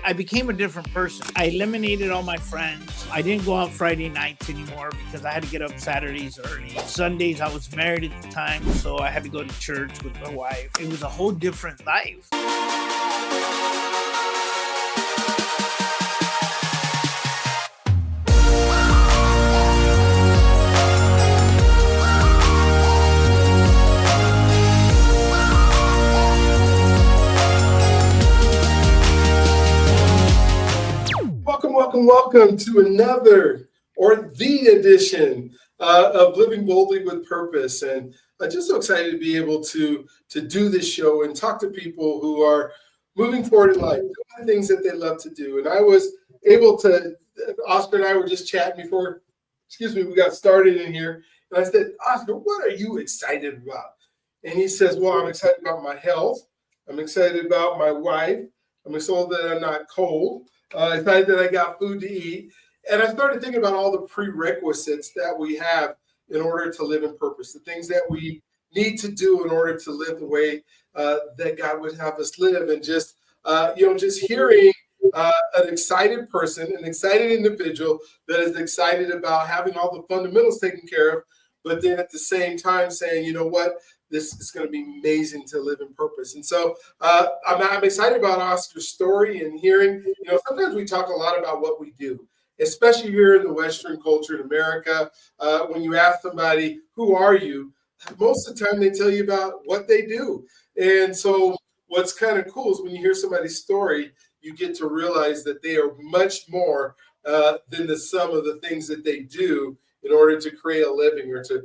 I became a different person. I eliminated all my friends. I didn't go out Friday nights anymore because I had to get up Saturdays early. Sundays, I was married at the time, so I had to go to church with my wife. It was a whole different life. Welcome to another or the edition of Living Boldly with Purpose. And I'm just so excited to be able to do this show and talk to people who are moving forward in life, doing the things that they love to do. And I was able to, Oscar and I were just chatting before, we got started in here. And I said, Oscar, what are you excited about? And he says, well, I'm excited about my health. I'm excited about my wife. I'm excited that I'm not cold. Excited that I got food to eat. And I started thinking about all the prerequisites that we have in order to live in purpose, the things that we need to do in order to live the way that God would have us live. And just hearing an excited person, an excited individual that is excited about having all the fundamentals taken care of, but then at the same time saying, you know what, this is going to be amazing to live in purpose. And so I'm excited about Oscar's story and hearing, sometimes we talk a lot about what we do, especially here in the Western culture in America. When you ask somebody, who are you? Most of the time they tell you about what they do. And so what's kind of cool is when you hear somebody's story, you get to realize that they are much more than the sum of the things that they do in order to create a living or to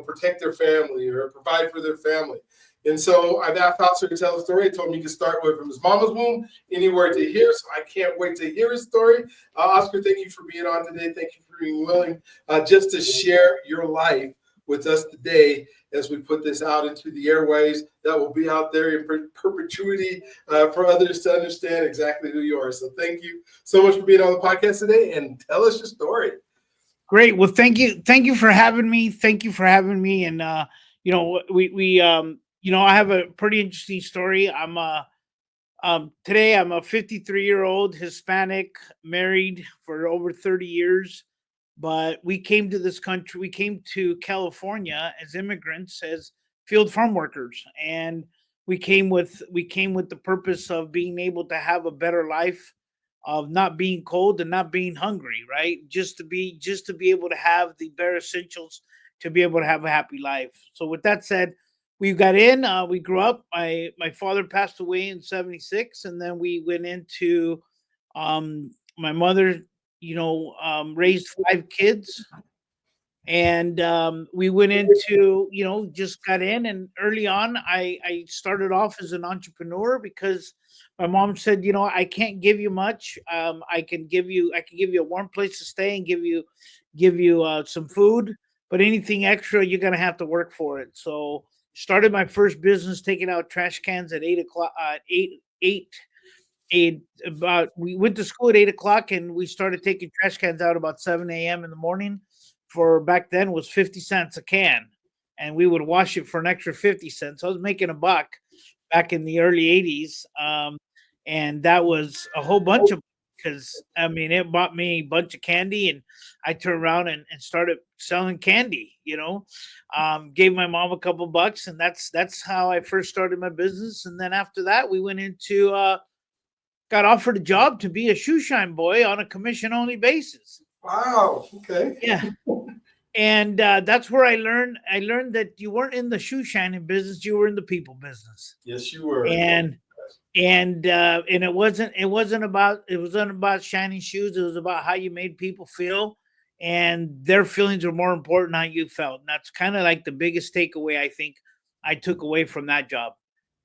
protect their family or provide for their family. And so I've asked Oscar to tell a story. He told me he could start with from his mama's womb, anywhere to here. So I can't wait to hear his story. Oscar, thank you for being on today. Thank you for being willing just to share your life with us today as we put this out into the airways that will be out there in perpetuity for others to understand exactly who you are. So thank you so much for being on the podcast today, and tell us your story. Great. Well, thank you for having me. Thank you for having me. And I have a pretty interesting story. Today I'm a 53-year-old Hispanic, married for over 30 years. But we came to this country. We came to California as immigrants, as field farm workers, and we came with the purpose of being able to have a better life, of not being cold and not being hungry, right? Just to be able to have the bare essentials to be able to have a happy life. So with that said, we got in. We grew up. My father passed away in '76, and then we went into my mother raised 5 kids, and we went into, just got in. And early on, I started off as an entrepreneur because my mom said, I can't give you much. I can give you a warm place to stay and give you some food, but anything extra, you're gonna have to work for it. So started my first business taking out trash cans at 8 o'clock, about we went to school at 8 o'clock, and we started taking trash cans out about 7 a.m. in the morning. For back then was 50 cents a can, and we would wash it for an extra 50 cents. I was making a buck back in the early 80s. And that was a whole bunch of, because I mean it bought me a bunch of candy, and I turned around and started selling candy, gave my mom a couple bucks, and that's how I first started my business. And then after that we went into got offered a job to be a shoe shine boy on a commission only basis. Wow. Okay. Yeah. And that's where I learned that you weren't in the shoe shining business, you were in the people business. Yes, you were. And it wasn't about shining shoes. It was about how you made people feel, and their feelings were more important than how you felt. And that's kind of like the biggest takeaway I think I took away from that job.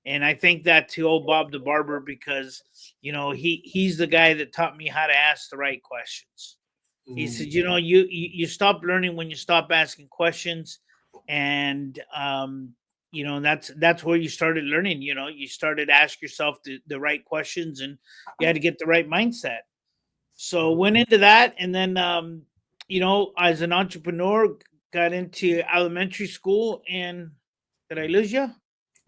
And I think that to old Bob the barber, because he's the guy that taught me how to ask the right questions. He said, you stop learning when you stop asking questions. And that's where you started learning. You started ask yourself the right questions, and you had to get the right mindset. So went into that, and then as an entrepreneur, got into elementary school. And did I lose you?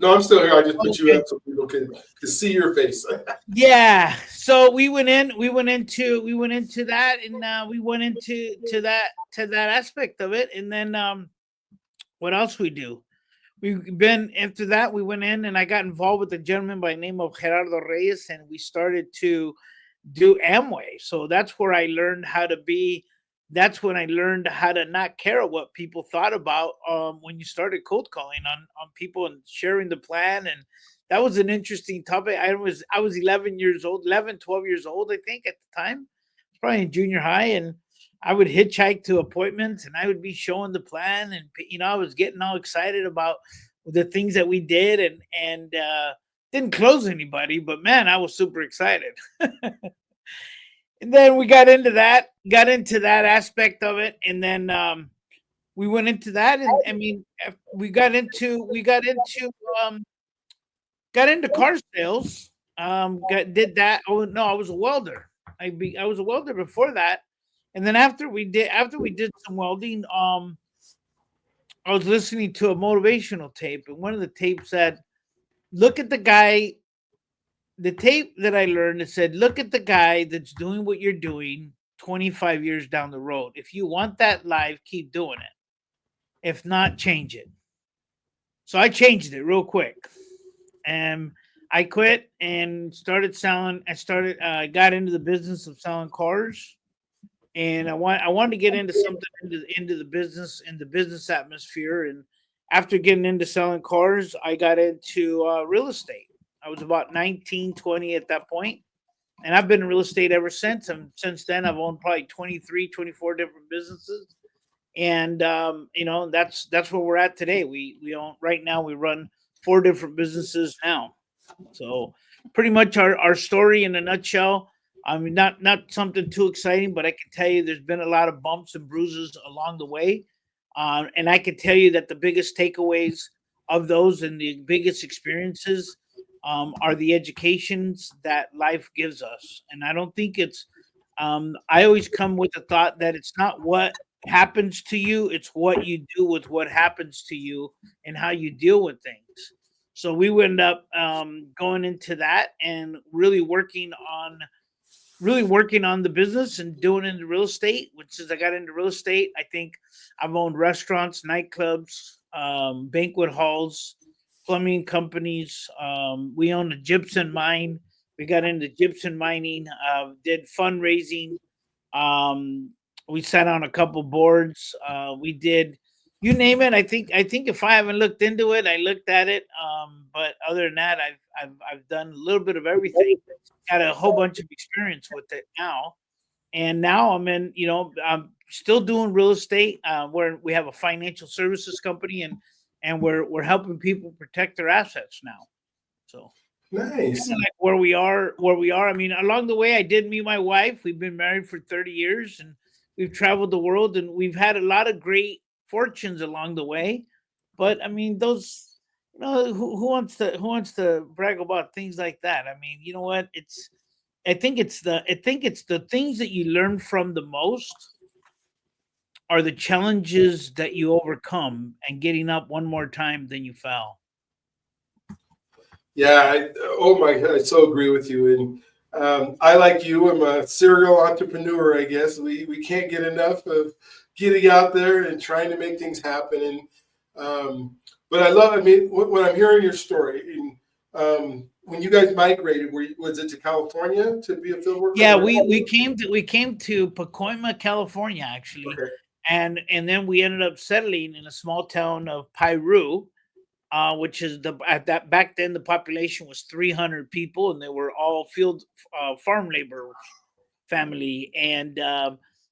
No, I'm still here. I just put you Okay. up so people can see your face. Yeah. So we went into that, and we went into that aspect of it, and then what else we do? We've been after that. We went in, and I got involved with a gentleman by the name of Gerardo Reyes, and we started to do Amway. So that's where I learned how to be. That's when I learned how to not care what people thought about when you started cold calling on people and sharing the plan. And that was an interesting topic. I was 11 years old, 11, 12 years old, I think at the time. I was probably in junior high, and I would hitchhike to appointments, and I would be showing the plan, and I was getting all excited about the things that we did, and didn't close anybody, but man, I was super excited. And then we got into that aspect of it, and then we went into that, and I mean, um, got into car sales. Did that. Oh no, I was a welder. I was a welder before that, and then after we did some welding, I was listening to a motivational tape, and one of the tapes said, "Look at the guy." The tape that I learned, it said, "Look at the guy that's doing what you're doing 25 years down the road. If you want that life, keep doing it. If not, change it." So I changed it real quick, and I quit and started selling. Got into the business of selling cars, and I wanted to get into something into the business atmosphere. And after getting into selling cars, I got into real estate. I was about 19, 20 at that point, and I've been in real estate ever since. And since then, I've owned probably 23, 24 different businesses. And that's where we're at today. We own right now. We run four different businesses now. So pretty much our story in a nutshell. I mean, not something too exciting, but I can tell you there's been a lot of bumps and bruises along the way, and I can tell you that the biggest takeaways of those and the biggest experiences are the educations that life gives us. And I don't think it's. I always come with the thought that it's not what happens to you; it's what you do with what happens to you and how you deal with things. So we wound up going into that and really working on the business and doing into real estate. Which since I got into real estate, I think I've owned restaurants, nightclubs, banquet halls, plumbing companies. We own a gypsum mine. We got into gypsum mining. Did fundraising. um, we sat on a couple boards. We did, you name it. I think if I haven't looked into it, I looked at it. But other than that, I've done a little bit of everything. Got a whole bunch of experience with it now, and now I'm still doing real estate. Where we have a financial services company, and we're helping people protect their assets now. So Nice. kinda like where we are. I mean, along the way, I did meet my wife. We've been married for 30 years, and we've traveled the world, and we've had a lot of great fortunes along the way. But I mean, those, who wants to brag about things like that? I mean, you know what? I think it's the things that you learn from the most are the challenges that you overcome and getting up one more time than you fell. Yeah. Oh my God, I so agree with you. And I, like you, am a serial entrepreneur. I guess we can't get enough of getting out there and trying to make things happen. And but I love. I mean, when I'm hearing your story, and when you guys migrated, was it to California to be a field worker? Yeah, we came to Pacoima, California, actually, Okay. and then we ended up settling in a small town of Piru, which is at that back then the population was 300 people, and they were all field farm labor family, and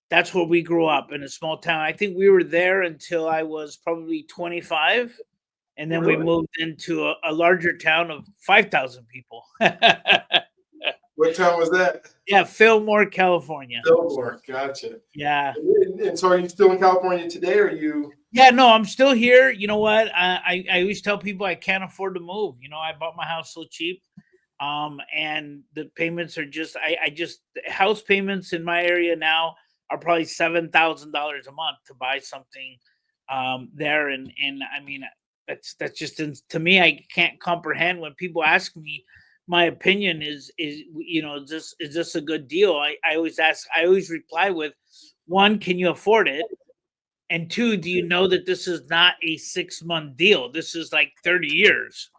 that's where we grew up in a small town. I think we were there until I was probably 25, and then we Really? moved into a larger town of 5,000 people. What town was that? Yeah, Fillmore, California. Fillmore. Gotcha. Yeah. And so, are you still in California today? Or are you? Yeah, no, I'm still here. You know what? I always tell people I can't afford to move. I bought my house so cheap. And the payments are just I just house payments in my area now are probably $7,000 a month to buy something there. And I mean, That's just to me, I can't comprehend when people ask me my opinion is this a good deal? I always reply with, one, can you afford it? And two, do you know that this is not a 6-month deal? This is like 30 years.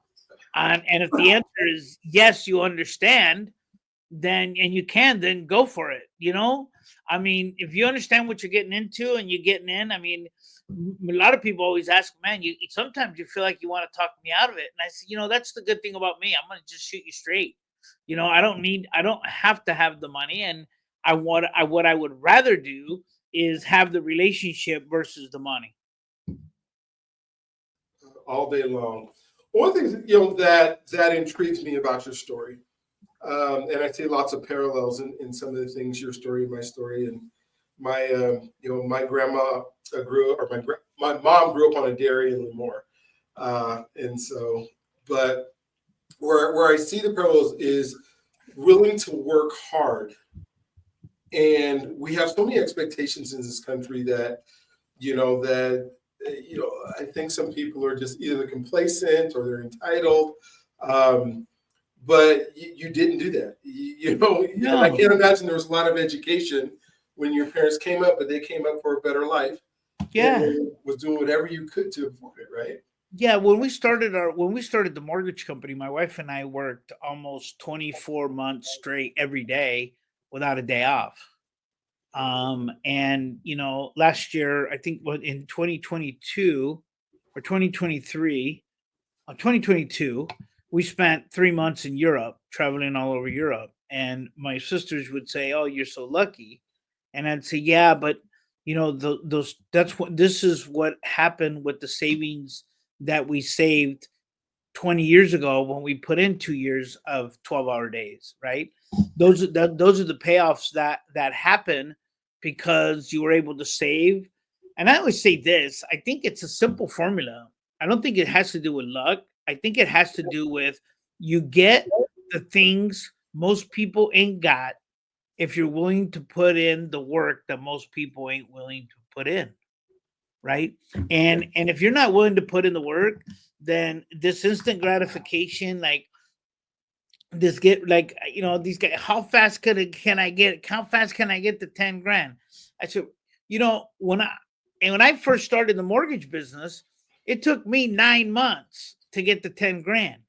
And if the answer is yes, you understand, then and you can, then go for it. I mean, if you understand what you're getting into and you're getting in, I mean, a lot of people always ask, man, you sometimes you feel like you want to talk me out of it. And I say, that's the good thing about me. I'm gonna just shoot you straight. I don't have to have the money. And what I would rather do is have the relationship versus the money. all day long. One thing that intrigues me about your story, and I see lots of parallels in some of the things your story, my story, and my grandma grew up, or my mom grew up on a dairy in Lemoore, and so, but where I see the parallels is willing to work hard, and we have so many expectations in this country that I think some people are just either complacent or they're entitled. Um, but you didn't do that, and I No. can't imagine there was a lot of education when your parents came up, but they came up for a better life Yeah. and was doing whatever you could to afford it, right? Yeah, when we started the mortgage company, my wife and I worked almost 24 months straight every day without a day off. And last year, I think what in 2022 or 2023, 2022, we spent 3 months in Europe, traveling all over Europe. And my sisters would say, "Oh, you're so lucky," and I'd say, "Yeah, but those this is what happened with the savings that we saved 20 years ago when we put in 2 years of 12-hour days, right? Those are the payoffs that happen because you were able to save. And I always say this, I think it's a simple formula. I don't think it has to do with luck. I think it has to do with you get the things most people ain't got if you're willing to put in the work that most people ain't willing to put in, right? And if you're not willing to put in the work, then this instant gratification, like this get like these guys, how fast can I get to 10 grand? I said, when I first started the mortgage business, it took me 9 months to get to 10 grand.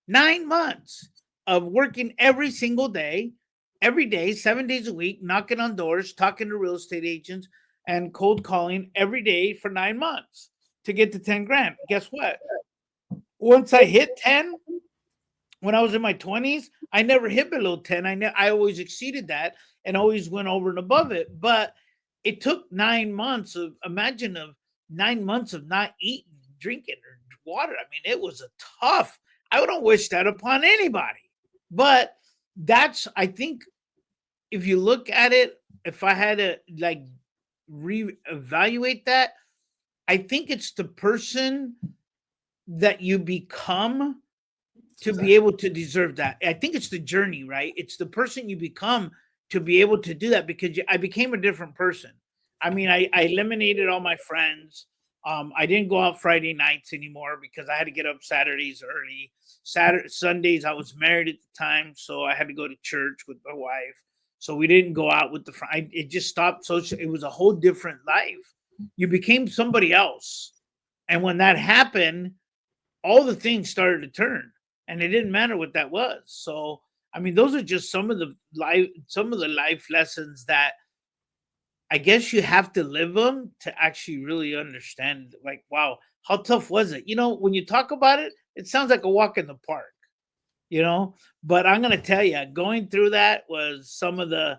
9 months of working every day, 7 days a week, knocking on doors, talking to real estate agents, and cold calling every day for 9 months to get to 10 grand. Guess what? Once I hit 10, when I was in my 20s, I never hit below 10. I always exceeded that and always went over and above it. But it took 9 months of 9 months of not eating, drinking, or water. I mean, it was a tough. I don't wish that upon anybody. But I think if you look at it, if I had to like reevaluate that, I think it's the person that you become to be able to deserve that. I think it's the journey, right? It's the person you become to be able to do that because I became a different person. I mean, I eliminated all my friends. I didn't go out Friday nights anymore because I had to get up Saturdays early. Sundays, I was married at the time, so I had to go to church with my wife. So we didn't go out with the friends. It just stopped social. It was a whole different life. You became somebody else. And when that happened, all the things started to turn and it didn't matter what that was. So, I mean, those are just some of the life lessons that I guess you have to live them to actually really understand. Like, wow, how tough was it? When you talk about it, it sounds like a walk in the park, you know. But I'm gonna tell you, going through that was some of the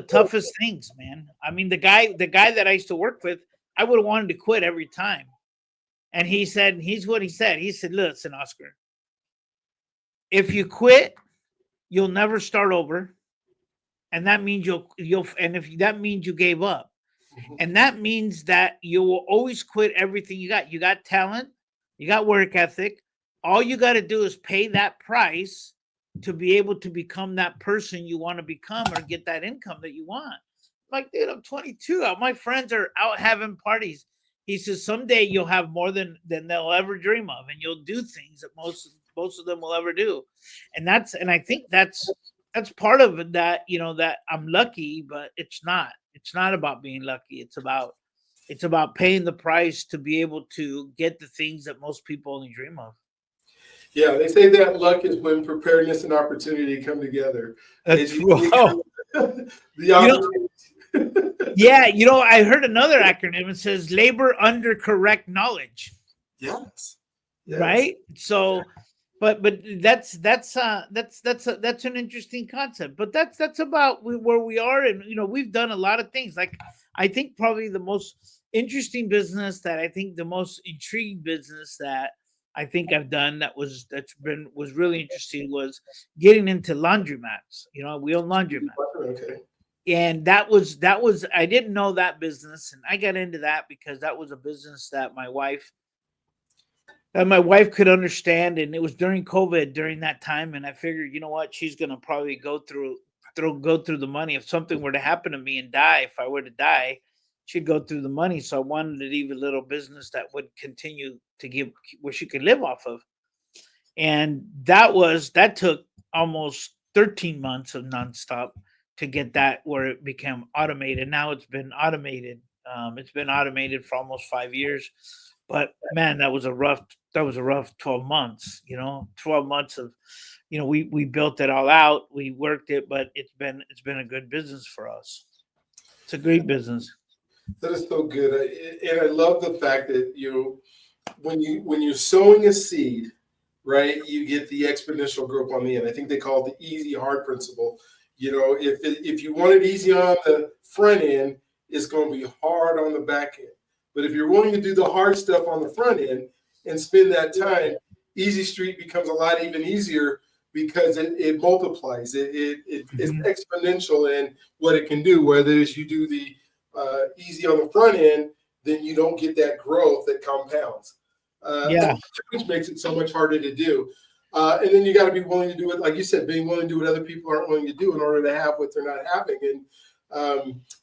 toughest things, man. I mean, the guy that I used to work with, I would have wanted to quit every time. And he's what he said. He said, "Listen, Oscar, if you quit, you'll never start over, and that means and if that means you gave up, and that means that you will always quit everything you got. You got talent, you got work ethic. All you got to do is pay that price to be able to become that person you want to become or get that income that you want." Like, dude, I'm 22. My friends are out having parties. he says someday you'll have more than they'll ever dream of, and you'll do things that most of them will ever do. And I think that's part of it, that that I'm lucky, but it's not about being lucky. It's about paying the price to be able to get the things that most people only dream of. Yeah, they say that luck is when preparedness and opportunity come together. That's And wow. the You know, opportunity. yeah, I heard another acronym. It says labor under correct knowledge, Yes. Yes. right? So, but that's an interesting concept. But that's about where we are, and we've done a lot of things. Like, I think probably the most interesting business, that I think the most intriguing business that I think I've done, was really interesting, was getting into laundromats. We own laundromats. Okay. And that was I didn't know that business, and I got into that because that was a business that my wife could understand, and it was during COVID, during that time, and I figured, you know what, she's gonna probably go through the money if something were to happen to me and die. If I were to die, she'd go through the money. So I wanted to leave a little business that would continue to give, where she could live off of. And that took almost 13 months of nonstop to get that where it became automated. Now it's been automated. It's been automated for almost 5 years. But man, that was a rough 12 months. 12 months of, we built it all out, we worked it, but it's been a good business for us. It's a great business. That is so good. And I love the fact that when you're sowing a seed, right, you get the exponential growth on the end. I think they call it the easy hard principle. If you want it easy on the front end, it's going to be hard on the back end. But if you're willing to do the hard stuff on the front end and spend that time, Easy Street becomes a lot even easier because it multiplies. It's Mhm. exponential in what it can do. Whether it's you do the easy on the front end, then you don't get that growth that compounds, Yeah. which makes it so much harder to do. And then you got to be willing to do it, like you said, being willing to do what other people aren't willing to do in order to have what they're not having. And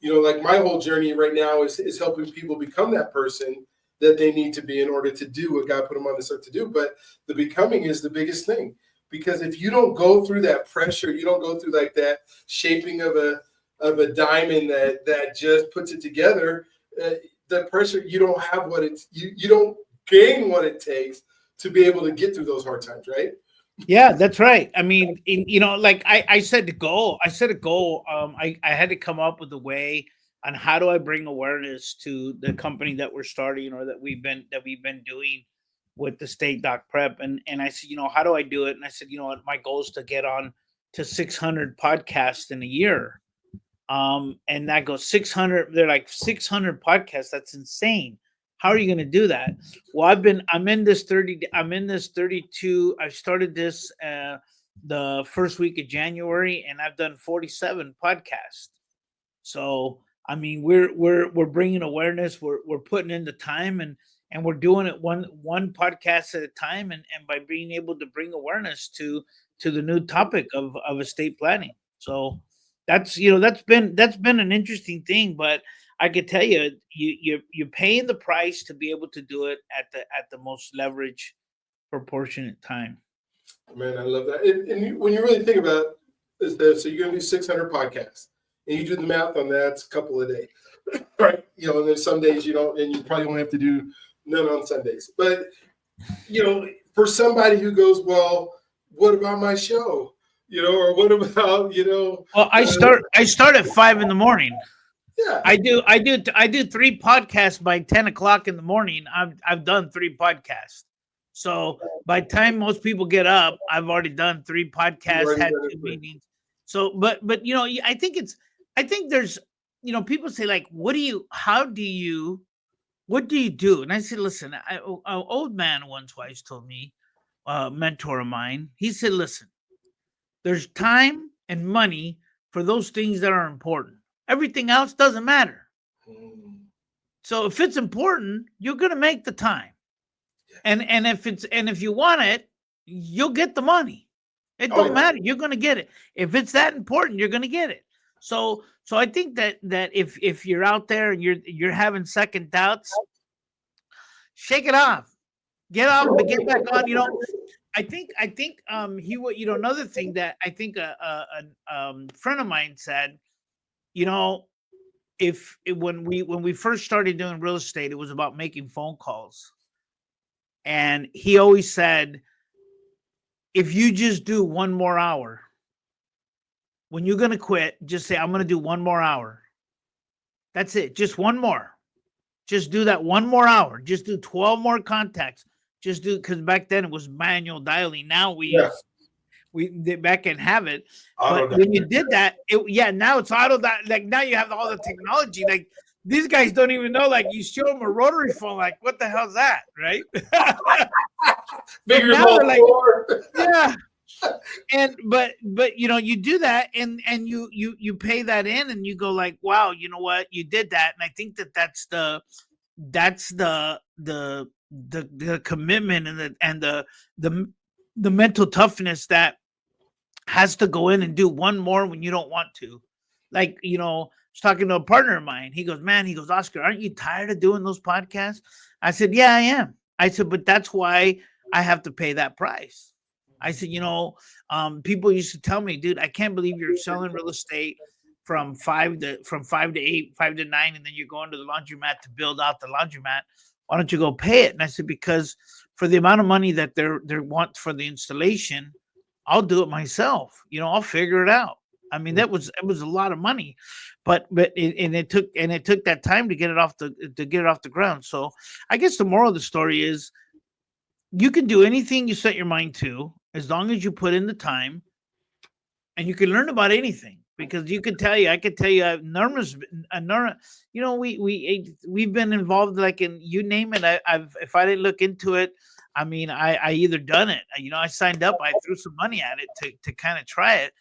like my whole journey right now is helping people become that person that they need to be in order to do what God put them on this earth to do. But the becoming is the biggest thing, because if you don't go through that pressure, you don't go through like that shaping of a diamond that just puts it together. The pressure, you don't have you don't gain what it takes to be able to get through those hard times, right? Yeah, that's right. I mean, like I said, I set a goal. I had to come up with a way on how do I bring awareness to the company that we're starting, or that we've been doing with the state doc prep. And I said, how do I do it? And I said, what, my goal is to get on to 600 podcasts in a year. And that goes 600. They're like, 600 podcasts. That's insane. How are you going to do that? Well, I'm in this 32. I started this the first week of January, and I've done 47 podcasts. So, I mean, we're bringing awareness. We're putting in the time, and we're doing it one podcast at a time, and by being able to bring awareness to the new topic of estate planning. So that's been an interesting thing. But I could tell you, you're paying the price to be able to do it at the most leverage proportionate time. Man, I love that. And when you really think about it, is that so you're going to do 600 podcasts, and you do the math on that, it's a couple of days, right? And there's some days you don't, and you probably won't have to do none on Sundays. But for somebody who goes, well, what about my show? Or what about Well, I start at 5 in the morning. yeah, I do 3 podcasts by 10 o'clock in the morning. I've done 3 podcasts. So by the time most people get up, I've already done 3 podcasts, already had done it. 2 meetings. So, but I think there's, people say, like, what do you do? And I said, listen, an old man once twice told me, a mentor of mine, he said, listen, there's time and money for those things that are important. Everything else doesn't matter. Mm, So if it's important, you're going to make the time. And if you want it, you'll get the money. It oh don't yeah, matter. You're going to get it. If it's that important, you're going to get it. So I think that if you're out there and you're having second doubts, shake it off, get off, but get back on. I think he would. Another thing that I think a friend of mine said, you know, when we first started doing real estate, it was about making phone calls, and he always said, if you just do one more hour, when you're gonna quit, just say, I'm gonna do one more hour. That's it, just one more. Just do that one more hour. Just do 12 more contacts. Just do, because back then it was manual dialing. Now Yeah. we back and have it. Auto But when you dial. did that, now it's auto dial. Like now you have all the technology. Like these guys don't even know. Like you show them a rotary phone. Like what the hell's that, right? Bigger now than they're like, four. yeah. And but you do that, and you pay that in, and you go like, wow, you know what, you did that. And I think that's the commitment, and the mental toughness that has to go in and do one more when you don't want to. Like, I was talking to a partner of mine. He goes, man, Oscar, aren't you tired of doing those podcasts? I said, yeah, I am. I said, but that's why I have to pay that price. I said, people used to tell me, dude, I can't believe you're selling real estate from 5 to 8, 5 to 9, and then you're going to the laundromat to build out the laundromat. Why don't you go pay it? And I said, because for the amount of money that they want for the installation, I'll do it myself. I'll figure it out. I mean, it was a lot of money, but it took that time to get it off the ground. So I guess the moral of the story is you can do anything you set your mind to as long as you put in the time, and you can learn about anything, because I could tell you, we've been involved, like, in, you name it. I've If I didn't look into it, I mean, I either done it, I signed up, I threw some money at it to kind of try it.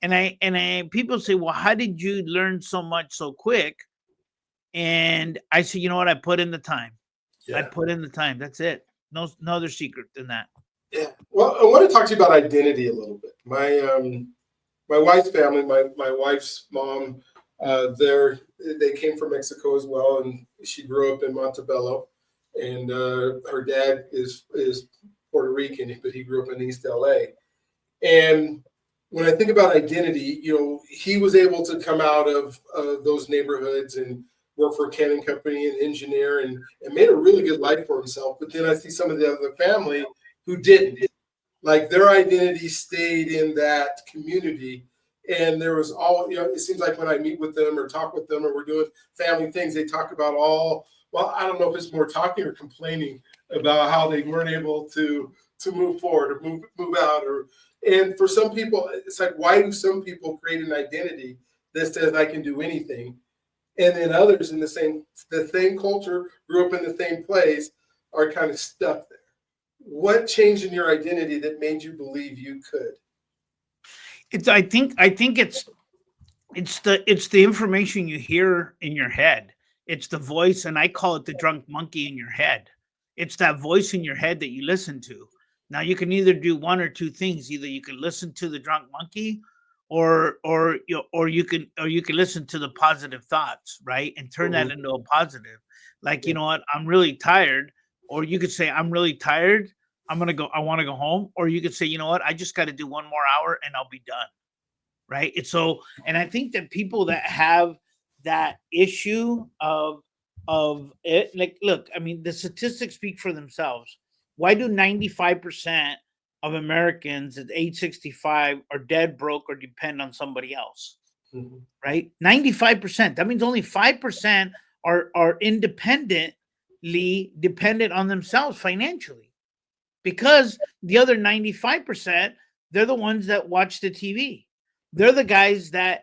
And people say, well, how did you learn so much so quick? And I say, you know what, I put in the time. Yeah. I put in the time. That's it. No other secret than that. Yeah. Well, I want to talk to you about identity a little bit. My wife's family, my wife's mom, they came from Mexico as well, and she grew up in Montebello, and her dad is Puerto Rican, but he grew up in East LA. And when I think about identity, he was able to come out of those neighborhoods and work for a canning company and engineer, and made a really good life for himself. But then I see some of the other family who didn't. Like, their identity stayed in that community. And there was it seems like when I meet with them or talk with them or we're doing family things, they talk about I don't know if it's more talking or complaining about how they weren't able to move forward or move out. And for some people, it's like, why do some people create an identity that says I can do anything? And then others in the same culture, grew up in the same place, are kind of stuck there. What changed in your identity that made you believe you could? I think it's the information you hear in your head. It's the voice, and I call it the drunk monkey in your head. It's that voice in your head that you listen to. Now you can either do one or two things. Either you can listen to the drunk monkey, or you can listen to the positive thoughts, right? And turn that into a positive. Like, you know what, I'm really tired. Or you could say, I'm really tired. I want to go home. Or you could say, you know what, I just got to do one more hour and I'll be done. Right. And I think that people that have that issue of it, like, look, I mean, the statistics speak for themselves. Why do 95% of Americans at age 65 are dead broke or depend on somebody else? Mm-hmm. Right? 95%. That means only 5% are independently dependent on themselves financially, because the other 95%, they're the ones that watch the TV. They're the guys that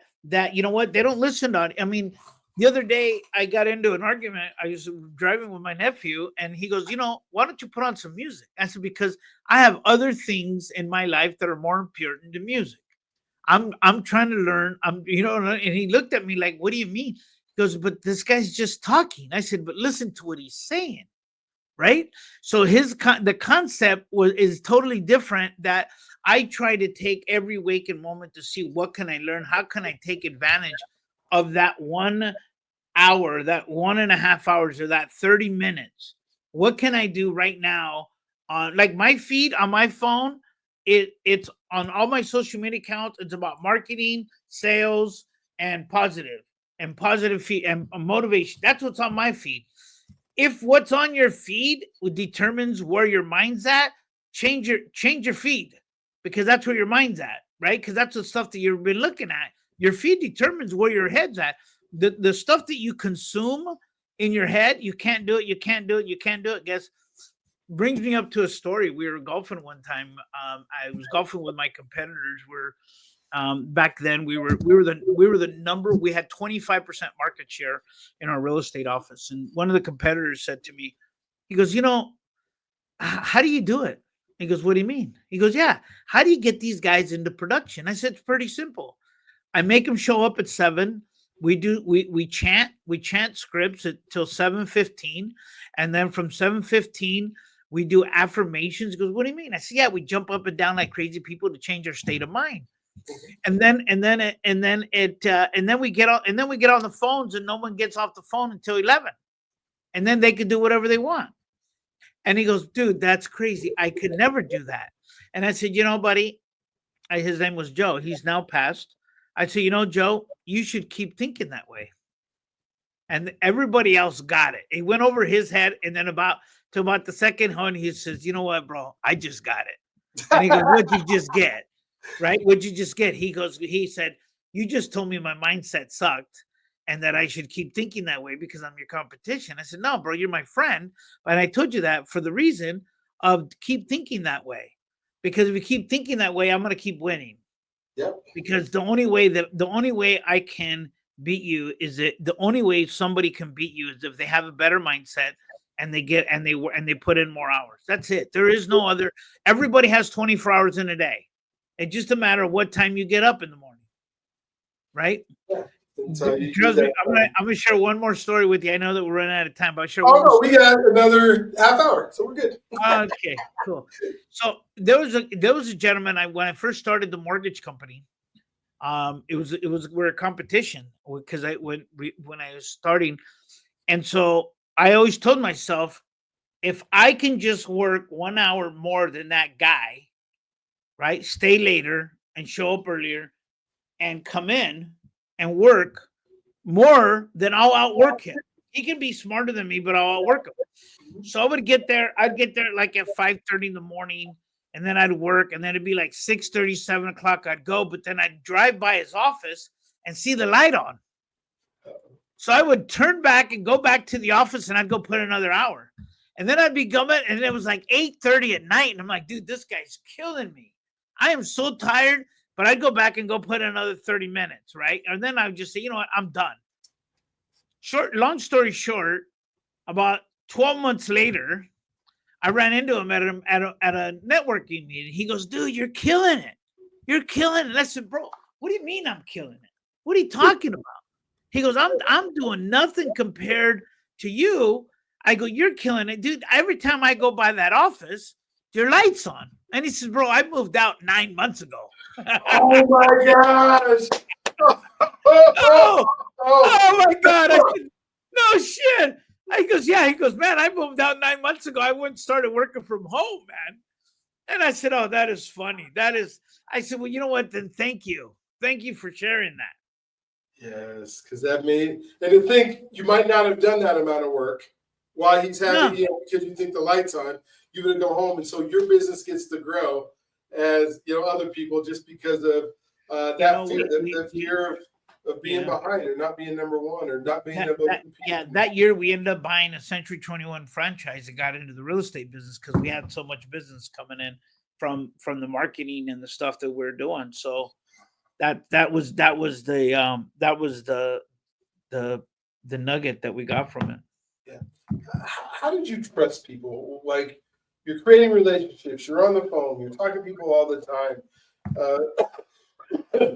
you know what, they don't listen to. I mean, the other day I got into an argument. I was driving with my nephew, and he goes, why don't you put on some music? I said, because I have other things in my life that are more important than music. I'm trying to learn. And he looked at me like, what do you mean? He goes, but this guy's just talking. I said, but listen to what he's saying. Right. So the concept is totally different. That I try to take every waking moment to see, what can I learn? How can I take advantage of that 1 hour, that 1.5 hours, or that 30 minutes What can I do right now? Like my feed on my phone, it's on all my social media accounts. It's about marketing, sales, and positive feed and motivation. That's what's on my feed. If what's on your feed determines where your mind's at, change your feed, because that's where your mind's at, right? Because that's the stuff that you've been looking at. Your feed determines where your head's at. The stuff that you consume in your head, you can't do it, you can't do it, you can't do it. Guess brings me up to a story. We were golfing one time. I was golfing with my competitors. Where back then we were the number. We had 25% market share in our real estate office, and one of the competitors said to me, he goes, how do you do it? He goes, what do you mean? He goes, yeah. How do you get these guys into production? I said, it's pretty simple. I make them show up at 7. We chant scripts till 7:15, and then from 7:15 we do affirmations. He goes, what do you mean? I said, yeah, we jump up and down like crazy people to change our state of mind. And then we get on the phones, and no one gets off the phone until 11, and then they can do whatever they want. And he goes, dude, that's crazy. I could never do that. And I said, buddy, his name was Joe. He's now passed. I said, Joe, you should keep thinking that way. And everybody else got it. It went over his head. And then about the second one, he says, you know what, bro? I just got it. And he goes, what'd you just get? Right? What'd you just get? He said, you just told me my mindset sucked and that I should keep thinking that way because I'm your competition. I said, no, bro, you're my friend. But I told you that for the reason of keep thinking that way. Because if you keep thinking that way, I'm going to keep winning. Yep. Because the only way I can beat you is that the only way somebody can beat you is if they have a better mindset and they put in more hours. That's it. There is no other. Everybody has 24 hours in a day. It's just a matter of what time you get up in the morning, right? Yeah. So Trust me, I'm gonna share one more story with you. I know that we're running out of time, but I'll share oh one no, more we got another half hour, so we're good. Okay, cool. So there was a gentleman. When I first started the mortgage company, we're a competition because when I was starting, and so I always told myself, if I can just work 1 hour more than that guy, right, stay later and show up earlier and come in and work more, then I'll outwork him. He can be smarter than me, but I'll outwork him. So I would get there. I'd get there like at 5:30 in the morning, and then I'd work, and then it'd be like 6:30, 7 o'clock. I'd go, but then I'd drive by his office and see the light on. So I would turn back and go back to the office, and I'd go put another hour, and then I'd be going, and it was like 8:30 at night, and I'm like, dude, this guy's killing me. I am so tired, but I'd go back and go put another 30 minutes, right? And then I'd just say, you know what, I'm done. Long story short, about 12 months later, I ran into him at a networking meeting. He goes, dude, you're killing it. You're killing it. I said, bro, what do you mean I'm killing it? What are you talking about? He goes, I'm doing nothing compared to you. I go, you're killing it, dude. Every time I go by that office, your light's on. And he says, bro, I moved out 9 months ago. Oh my gosh. Oh my God. I said, no shit. He goes, yeah. He goes, man, I moved out 9 months ago. I went and started working from home, man. And I said, oh, that is funny. I said, well, you know what? Then thank you. Thank you for sharing that. Yes, because that made, and to think you might not have done that amount of work while he's having, because you think the light's on, you're going to go home. And so your business gets to grow as, other people just because of that fear, the fear of being behind or not being number one or not being able to compete. That year we ended up buying a Century 21 franchise that got into the real estate business because we had so much business coming in from the marketing and the stuff that we're doing. So that was the nugget that we got from it. Yeah. How did you trust people? Like, you're creating relationships, you're on the phone, you're talking to people all the time.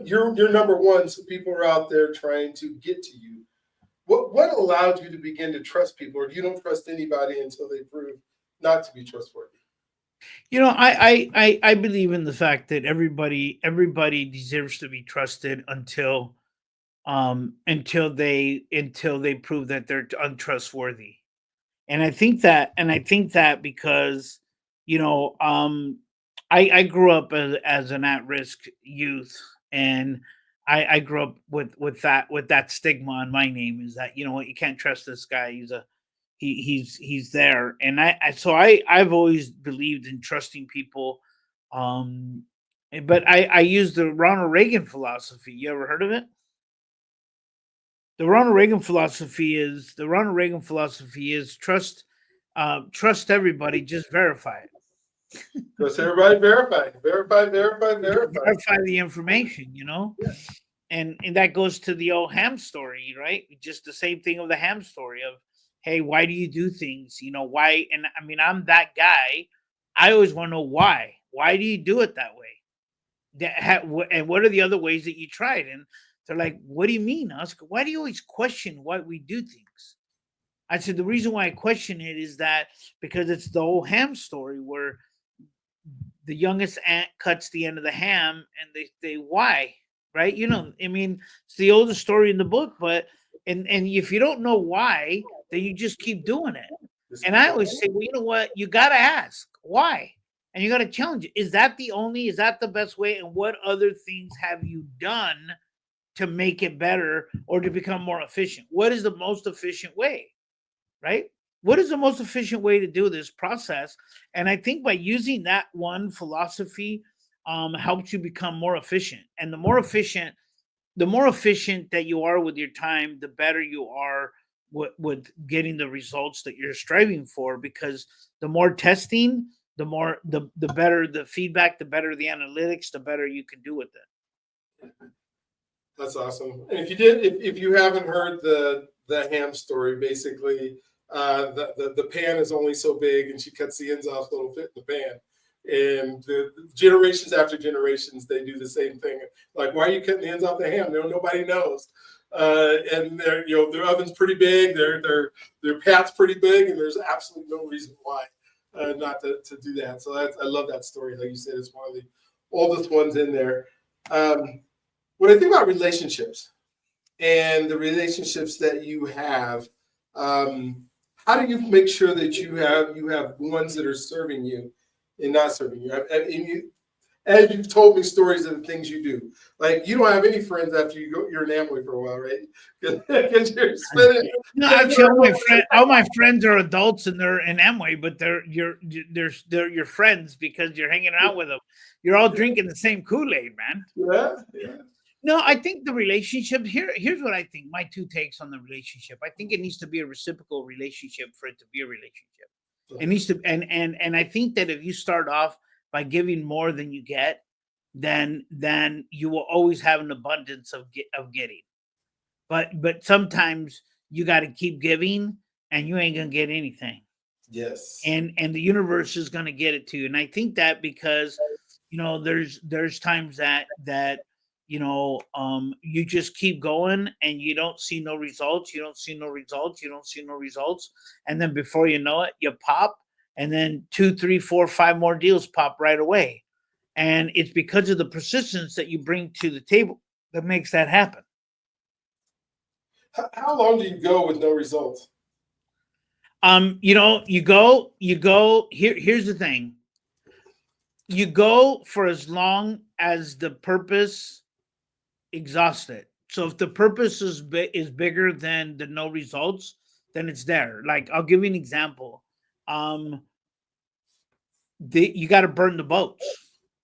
You're number one, so people are out there trying to get to you. What allowed you to begin to trust people, or you don't trust anybody until they prove not to be trustworthy? I believe in the fact that everybody deserves to be trusted until they prove that they're untrustworthy. And I think that because, you know, I grew up as an at-risk youth, and I grew up with that stigma on my name, is that, you know what, you can't trust this guy. He's there. And I've always believed in trusting people. Um but I use the Ronald Reagan philosophy. You ever heard of it? The Ronald Reagan philosophy is trust everybody, just verify it. Because everybody verify, verify, verify, verify. Verify the information, you know. Yeah. And that goes to the old ham story, right? Just the same thing of the ham story of, hey, why do you do things, you know, why? And I mean, I'm that guy. I always want to know why do you do it that way? And what are the other ways that you tried? And they're like, what do you mean, Oscar? Why do you always question why we do things? I said, the reason why I question it is that because it's the old ham story where the youngest ant cuts the end of the ham, and they why, right? You know, I mean, it's the oldest story in the book. But and if you don't know why, then you just keep doing it. And I always say, well, you know what, you got to ask why, and you got to challenge it. Is that the best way? And what other things have you done to make it better or to become more efficient? What is the most efficient way, right? What is the most efficient way to do this process? And I think by using that one philosophy, helps you become more efficient. And the more efficient that you are with your time, the better you are with getting the results that you're striving for. Because the more testing, the better the feedback, the better the analytics, the better you can do with it. That's awesome. And if you haven't heard the ham story, basically, the pan is only so big, and she cuts the ends off so it'll fit in the pan. And the generations after generations, they do the same thing. Like, why are you cutting the ends off the ham? No, nobody knows. And their oven's pretty big, their pat's pretty big, and there's absolutely no reason why not to do that. So I love that story. Like you said, it's one of the oldest ones in there. When I think about relationships and the relationships that you have, how do you make sure that you have ones that are serving you and not serving you? As you've told me stories of the things you do, like you don't have any friends after you're in Amway for a while, right? Because you're spending. No, actually, all my friends are adults and they're in Amway, but they're your friends because you're hanging out with them. You're all drinking the same Kool-Aid, man. Yeah, yeah. No, I think the relationship here's what I think. My two takes on the relationship. I think it needs to be a reciprocal relationship for it to be a relationship. It needs to, and I think that if you start off by giving more than you get, then you will always have an abundance of getting. But sometimes you got to keep giving, and you ain't gonna get anything. Yes. And the universe is gonna get it to you. And I think that because, you know, there's times that you just keep going and you don't see no results, and then before you know it, you pop, and then two, three, four, five more deals pop right away. And it's because of the persistence that you bring to the table that makes that happen. How long do you go with no results? Here's the thing. You go for as long as the purpose exhausts it. So if the purpose is bigger than the no results, then it's there. Like, I'll give you an example. Um, you got to burn the boats.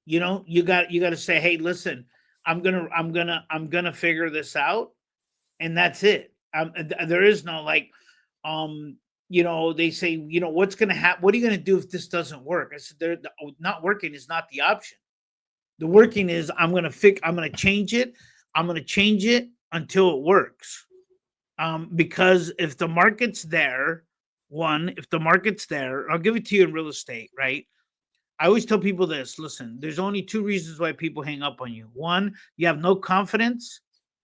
You got to say, hey, listen, I'm gonna figure this out, and that's it. There is no like, they say, what's gonna happen? What are you gonna do if this doesn't work? I said, not working is not the option. The working is, I'm gonna change it. I'm gonna change it until it works. Because if the market's there, if the market's there, I'll give it to you in real estate, right? I always tell people this: listen, there's only two reasons why people hang up on you. One, you have no confidence,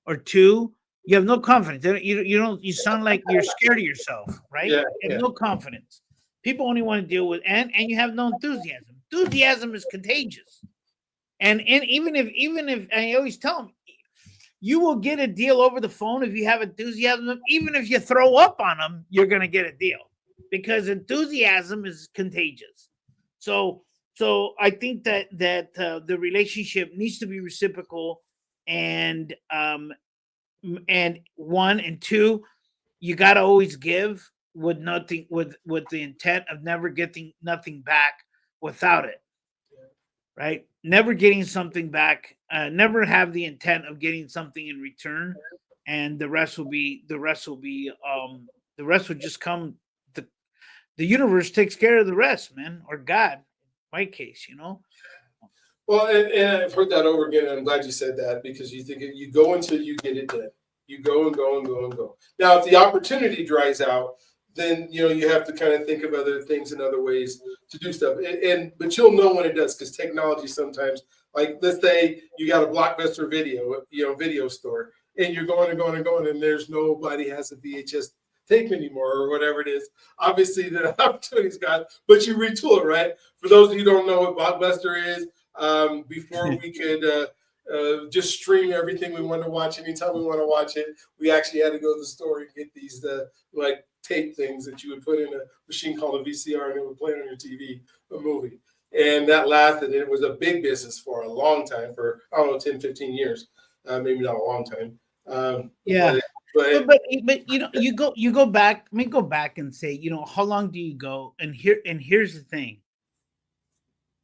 or two, you have no confidence. You don't. You sound like you're scared of yourself, right? Yeah, You have yeah. no confidence. People only want to deal with, and you have no enthusiasm. Enthusiasm is contagious. And even if I always tell them, you will get a deal over the phone if you have enthusiasm. Even if you throw up on them, you're gonna get a deal. because enthusiasm is contagious. So I think that the relationship needs to be reciprocal, and and one and two, you got to always give with nothing, with the intent of never getting nothing back without it, right? Never getting something back, never have the intent of getting something in return, and the rest will just come. the, the universe takes care of the rest, man, or God, in my case, you know. Well, and I've heard that over again, and I'm glad you said that, because you think you go until you get it done. You go and go and go and go. Now, if the opportunity dries out, then you have to kind of think of other things and other ways to do stuff. But you'll know when it does, because technology sometimes, like let's say you got a Blockbuster video store, and you're going and going and going, and there's nobody has a VHS tape anymore or whatever it is. Obviously, the opportunity's gone, but you retool it, right? For those of you who don't know what Blockbuster is, before we could just stream everything we want to watch anytime we want to watch it, we actually had to go to the store and get these like tape things that you would put in a machine called a VCR, and it would play on your TV a movie. And that lasted. It was a big business for a long time, for I don't know, 10, 15 years, maybe not a long time. Yeah. But But you go back. Let me go back and say, how long do you go? And here's the thing: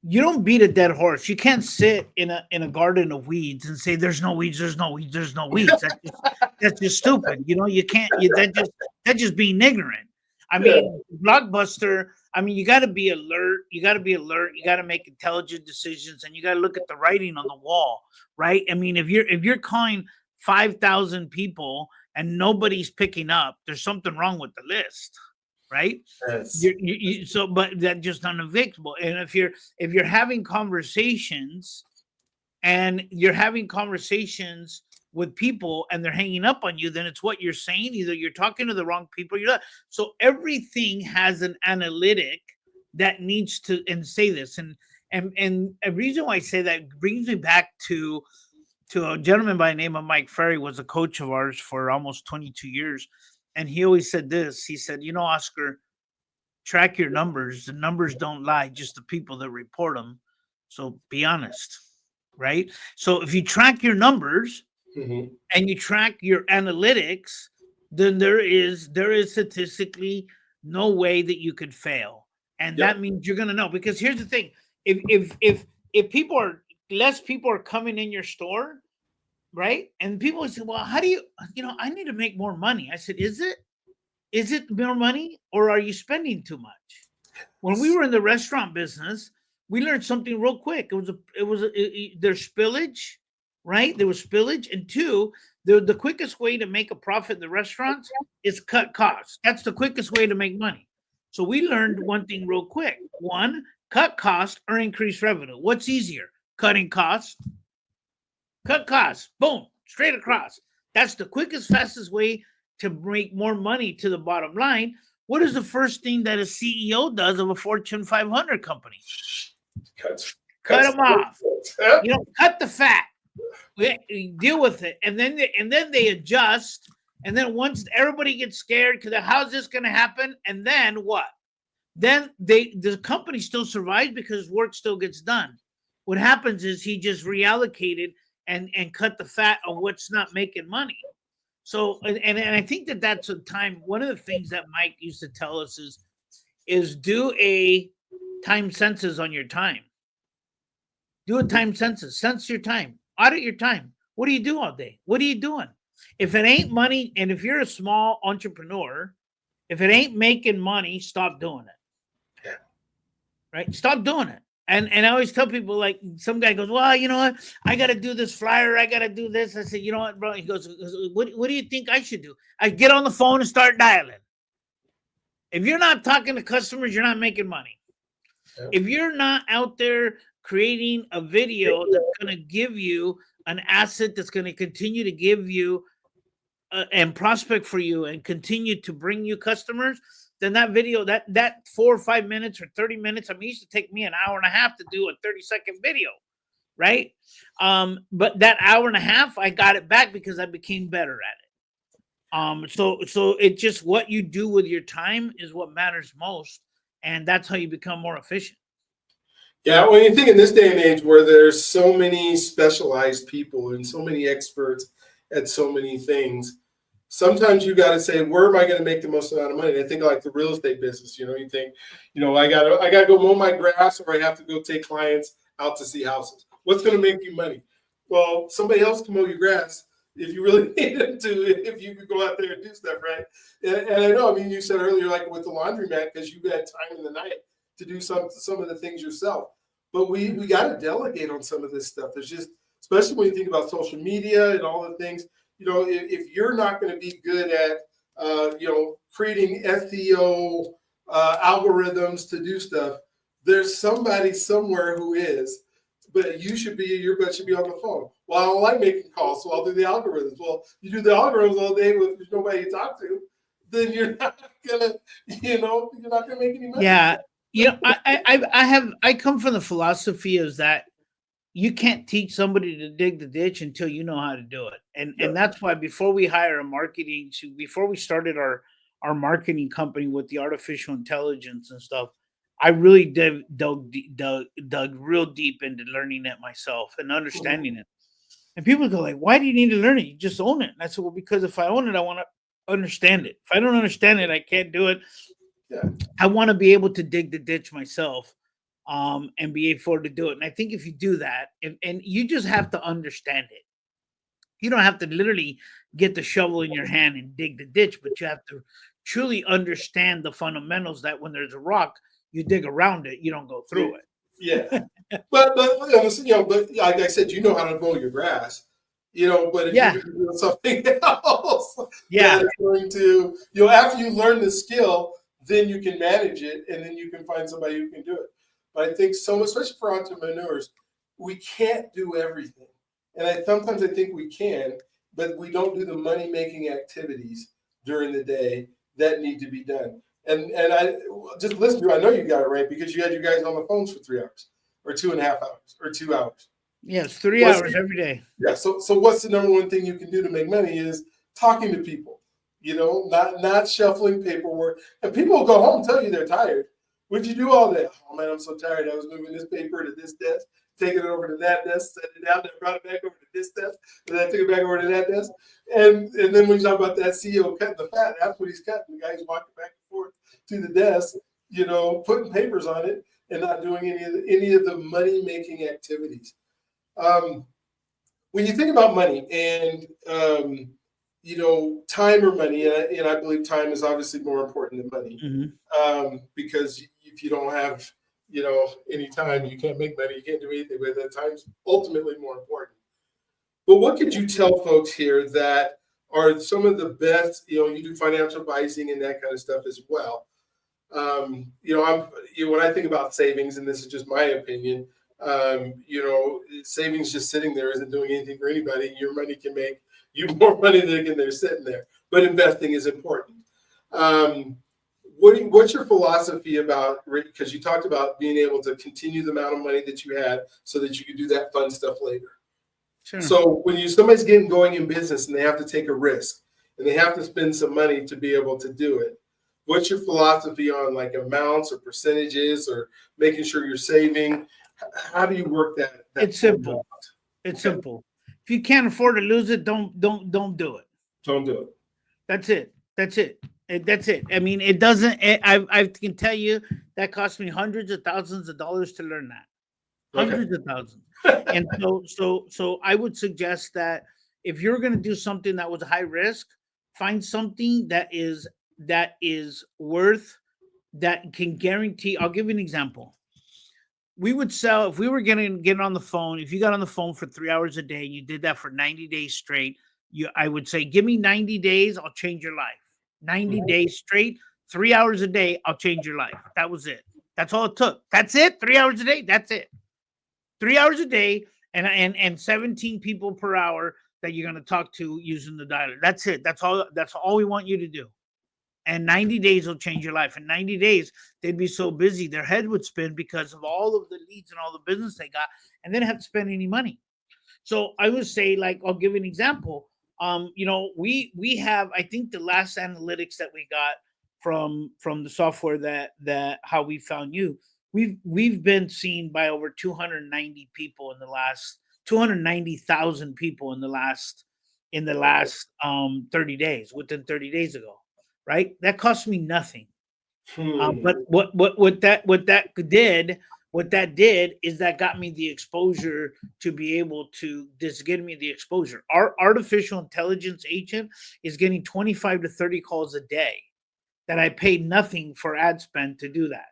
you don't beat a dead horse. You can't sit in a garden of weeds and say there's no weeds, there's no weeds, there's no weeds. That's just stupid. You can't. That's just being ignorant. I mean, Blockbuster. I mean, you got to be alert. You got to be alert. You got to make intelligent decisions, and you got to look at the writing on the wall, right? I mean, if you're calling 5,000 people and nobody's picking up, there's something wrong with the list, right? yes. But that's just unevictable. And if you're having conversations, and you're having conversations with people and they're hanging up on you, then it's what you're saying. Either you're talking to the wrong people, you're not. So everything has an analytic that needs to, and say this, and a reason why I say that brings me back to a gentleman by the name of Mike Ferry, was a coach of ours for almost 22 years. And he always said this. He said, Oscar, track your numbers. The numbers don't lie, just the people that report them. So be honest, right? So if you track your numbers and you track your analytics, then there is statistically no way that you could fail. And that means you're going to know, because here's the thing. If less people are coming in your store, right? And people would say, well, how do I need to make more money. I said, is it more money, or are you spending too much? When we were in the restaurant business, we learned something real quick. There's spillage, right? There was spillage. And two, the quickest way to make a profit in the restaurants is cut costs. That's the quickest way to make money. So we learned one thing real quick. One, cut costs or increase revenue. What's easier? Cutting costs. Cut costs. Boom. Straight across. That's the quickest, fastest way to make more money to the bottom line. What is the first thing that a CEO does of a Fortune 500 company? Cut them off. Cut the fat. Deal with it, and then they adjust. And then once everybody gets scared because how's this going to happen? And then what? Then the company still survives because work still gets done. What happens is he just reallocated and cut the fat on what's not making money. So, and I think that's a time. One of the things that Mike used to tell us is do a time census on your time. Do a time census. Sense your time. Audit your time. What do you do all day? What are you doing? If it ain't money, and if you're a small entrepreneur, if it ain't making money, stop doing it. Yeah. Right? Stop doing it. And I always tell people, like, some guy goes, well, you know what? I got to do this flyer. I got to do this. I said, you know what, bro? He goes, what do you think I should do? I get on the phone and start dialing. If you're not talking to customers, you're not making money. Yeah. If you're not out there creating a video that's going to give you an asset, that's going to continue to give you and prospect for you and continue to bring you customers, then that video, that 4 or 5 minutes or 30 minutes, I mean, it used to take me an hour and a half to do a 30-second video, right? But that hour and a half, I got it back because I became better at it. So it just what you do with your time is what matters most, and that's how you become more efficient. Yeah, when you think in this day and age where there's so many specialized people and so many experts at so many things, sometimes you got to say, where am I going to make the most amount of money? And I think like the real estate business, you think, I gotta go mow my grass, or I have to go take clients out to see houses. What's going to make you money? Well, somebody else can mow your grass if you really need them to, if you could go out there and do stuff, right? And I know, I mean, you said earlier, like with the laundromat, because you had time in the night to do some of the things yourself. But we got to delegate on some of this stuff. There's just, especially when you think about social media and all the things, if you're not going to be good at, creating SEO algorithms to do stuff, there's somebody somewhere who is. But your butt should be on the phone. Well, I don't like making calls, so I'll do the algorithms. Well, you do the algorithms all day with there's nobody to talk to, then you're not gonna, you're not gonna make any money. Yeah, I come from the philosophy is that you can't teach somebody to dig the ditch until you know how to do it. And Yeah. that's why before we started our marketing company with the artificial intelligence and stuff, I really dug real deep into learning it myself and understanding it. And people go like, "Why do you need to learn it? You just own it." And I said, "Well, because if I own it, I want to understand it. If I don't understand it, I can't do it. Yeah. I want to be able to dig the ditch myself, and be able to do it." And I think if you do that, and you just have to understand it. You don't have to literally get the shovel in your hand and dig the ditch, but you have to truly understand the fundamentals that when there's a rock, you dig around it, you don't go through it. Yeah. But like I said, you know how to mow your grass. But if you're Yeah, doing something else that yeah, is going to, after you learn the skill, then you can manage it, and then you can find somebody who can do it. But I think so, especially for entrepreneurs, we can't do everything. And sometimes I think we can, but we don't do the money making activities during the day that need to be done. And I just listen to you. I know you got it right because you had you guys on the phones for 3 hours, or 2.5 hours, or 2 hours. yes, 3 hours What's every day. Yeah. So what's the number one thing you can do to make money is talking to people. Not shuffling paperwork. And people will go home and tell you they're tired. What'd you do all day? Oh man, I'm so tired. I was moving this paper to this desk, taking it over to that desk, set it down, then brought it back over to this desk, and then I took it back over to that desk. And then when you talk about that CEO cutting the fat, that's what he's cutting. The guy's walking back and forth to the desk, putting papers on it and not doing any of the money making activities. When you think about money and time or money, and I believe time is obviously more important than money, Mhm. because if you don't have any time, you can't make money, you can't do anything with it. Time's ultimately more important. But what could you tell folks here that are some of the best? You do financial advising and that kind of stuff as well. When I think about savings, and this is just my opinion, savings just sitting there isn't doing anything for anybody. Your money can make you more money than they're sitting there. But investing is important. What's your philosophy about? Because you talked about being able to continue the amount of money that you had so that you could do that fun stuff later. Sure. So when somebody's getting going in business and they have to take a risk and they have to spend some money to be able to do it, what's your philosophy on like amounts or percentages or making sure you're saving? How do you work that? It's simple. It's Okay. simple. If you can't afford to lose it, don't do it. Don't do it. That's it. That's it. That's it. I mean, it doesn't. I can tell you that cost me hundreds of thousands of dollars to learn that. Okay. Hundreds of thousands. And so I would suggest that if you're going to do something that was high risk, find something that is worth, that can guarantee. I'll give you an example. We would sell if we were getting on the phone. If you got on the phone for 3 hours a day and you did that for 90 days straight, I would say, give me 90 days, I'll change your life. 90 Mhm. days straight, 3 hours a day, I'll change your life. That was it. That's all it took. That's it. 3 hours a day. That's it. 3 hours a day, and 17 people per hour that you're going to talk to using the dialer. That's it. That's all we want you to do. And 90 days will change your life. In 90 days, they'd be so busy, their head would spin because of all of the leads and all the business they got, and they didn't have to spend any money. So I would say, like, I'll give you an example. We have, I think the last analytics that we got from the software that how we found you, we've been seen by over 290 people in the last 290,000 people in the last 30 days, within 30 days ago, right? That cost me nothing. But Hmm. what that did is that got me the exposure to be able to this get me the exposure. Our artificial intelligence agent is getting 25 to 30 calls a day that I paid nothing for ad spend to do that.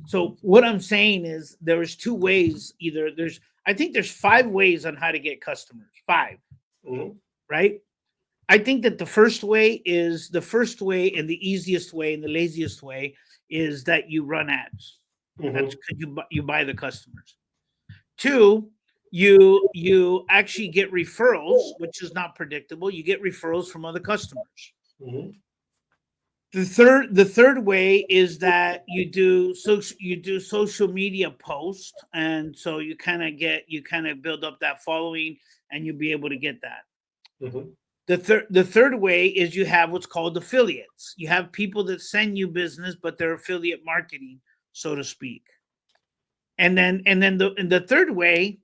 So what I'm saying is there's two ways. Either there's I think there's five ways on how to get customers. Five, Hmm. right? I think that the first way and the easiest way and the laziest way is that you run ads. That's Hmm. because you buy the customers. Two, you actually get referrals, which is not predictable. You get referrals from other customers. Hmm. The third way is that you do social media posts, and so you kind of build up that following, and you'll be able to get that. Hmm. The third way is you have what's called affiliates. You have people that send you business, but they're affiliate marketing, so to speak. And then the third way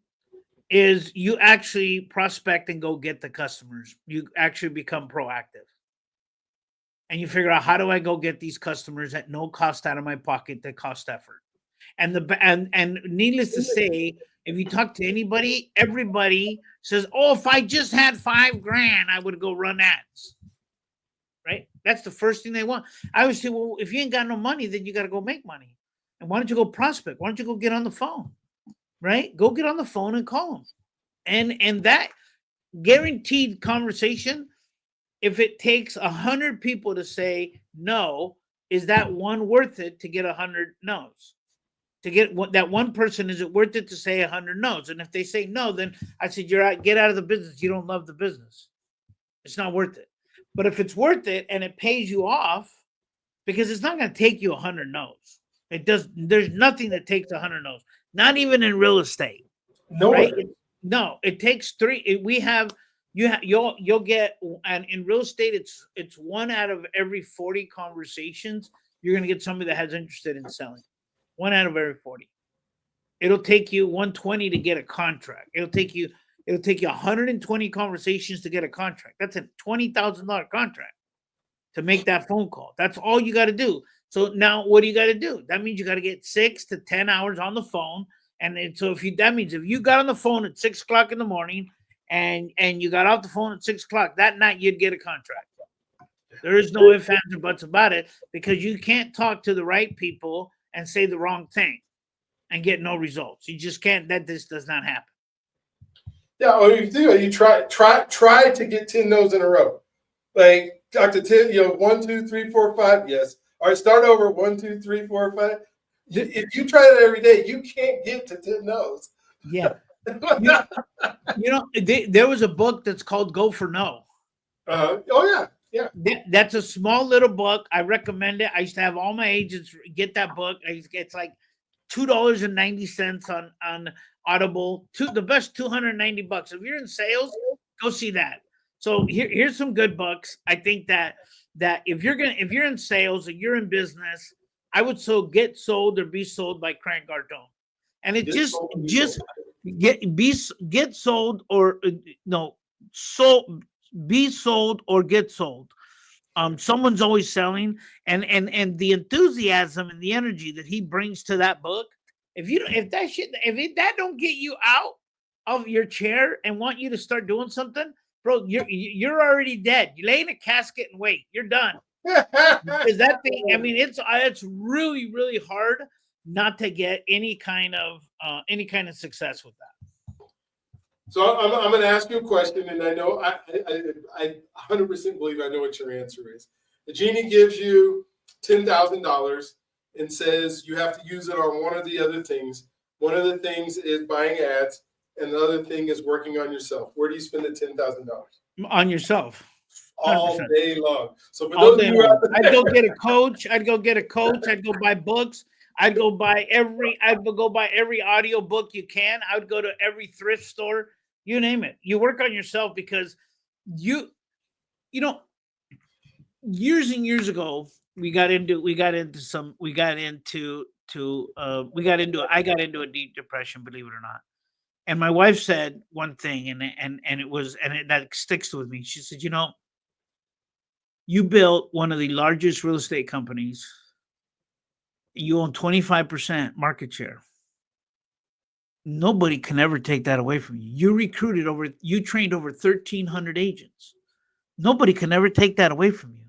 is you actually prospect and go get the customers. You actually become proactive, and you figure out, how do I go get these customers at no cost out of my pocket, that cost effort. And needless to say, if you talk to anybody, everybody says, "Oh, if I just had 5 grand, I would go run ads." Right? That's the first thing they want. I always say, "Well, if you ain't got no money, then you got to go make money. And why don't you go prospect? Why don't you go get on the phone? Right? Go get on the phone and call them." And that guaranteed conversation, if it takes 100 people to say no, is that one worth it to get 100 no's? To get that one person, is it worth it to say 100 no's? And if they say no, then I said, you're out, get out of the business. You don't love the business. It's not worth it. But if it's worth it and it pays you off, because it's not going to take you 100 no's. It does. There's nothing that takes 100 no's, not even in real estate, right? Nowhere. No, it takes three. We have you'll get, and in real estate, it's one out of every 40 conversations you're going to get somebody that has interested in selling. One out of every 40. It'll take you 120 to get a contract. It'll take you 120 conversations to get a contract. That's a $20,000 contract to make that phone call. That's all you got to do. So now what do you got to do? That means you got to get 6 to 10 hours on the phone. So that means if you got on the phone at 6 o'clock in the morning and you got off the phone at 6 o'clock that night, you'd get a contract. There is no ifs, ands, or buts about it, because you can't talk to the right people and say the wrong thing and get no results. You just can't. This does not happen. Yeah, or you do it. You try to get 10 no's in a row. Like Dr. 10, 1, 2, 3, 4, 5. Yes. All right, start over. 1, 2, 3, 4, 5. If you try that every day, you can't get to 10 no's. Yeah. You, there was a book that's called Go for No. Oh yeah, yeah. That's a small little book. I recommend it. I used to have all my agents get that book. It's like $2.90 on Audible. The best $290. If you're in sales, go see that. So here's some good books. I think that if you're in sales or you're in business, I would Get Sold or Be Sold by Grant Cardone. And it Get just sold, be sold. just get sold or no sold be sold or get sold. Someone's always selling, and the enthusiasm and the energy that he brings to that book. If that don't get you out of your chair and want you to start doing something, bro, you're already dead. You lay in a casket and wait. You're done. Because that thing, I mean, it's really, really hard not to get any kind of success with that. So I'm going to ask you a question, and I know I 100% believe I know what your answer is. The genie gives you $10,000 and says you have to use it on one of the other things. One of the things is buying ads, and the other thing is working on yourself. Where do you spend the $10,000? On yourself. All 100%. day long. So for All those of day you long. out there, I'd go get a coach. I'd go buy books. I'd go buy every audio book you can. I would go to every thrift store. You name it. You work on yourself, because you you know years and years ago we got into I got into a deep depression, believe it or not. And my wife said one thing, and it was and it, that sticks with me. She said, you built one of the largest real estate companies. You own 25% market share. Nobody can ever take that away from you. You trained over 1,300 agents. Nobody can ever take that away from you.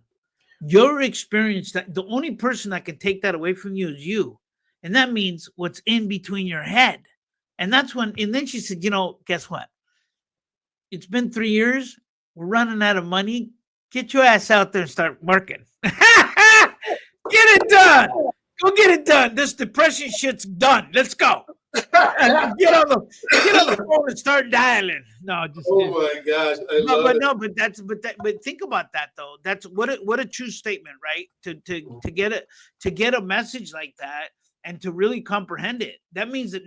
Your experience, that the only person that can take that away from you is you. And that means what's in between your head. And then she said, guess what? It's been 3 years. We're running out of money. Get your ass out there and start working. Get it done. Go get it done. This depression shit's done. Let's go. Get on the phone and start dialing. No, just Oh my gosh, I love but it. no, but think about that though. That's what a true statement, right? To get a message like that and to really comprehend it. That means that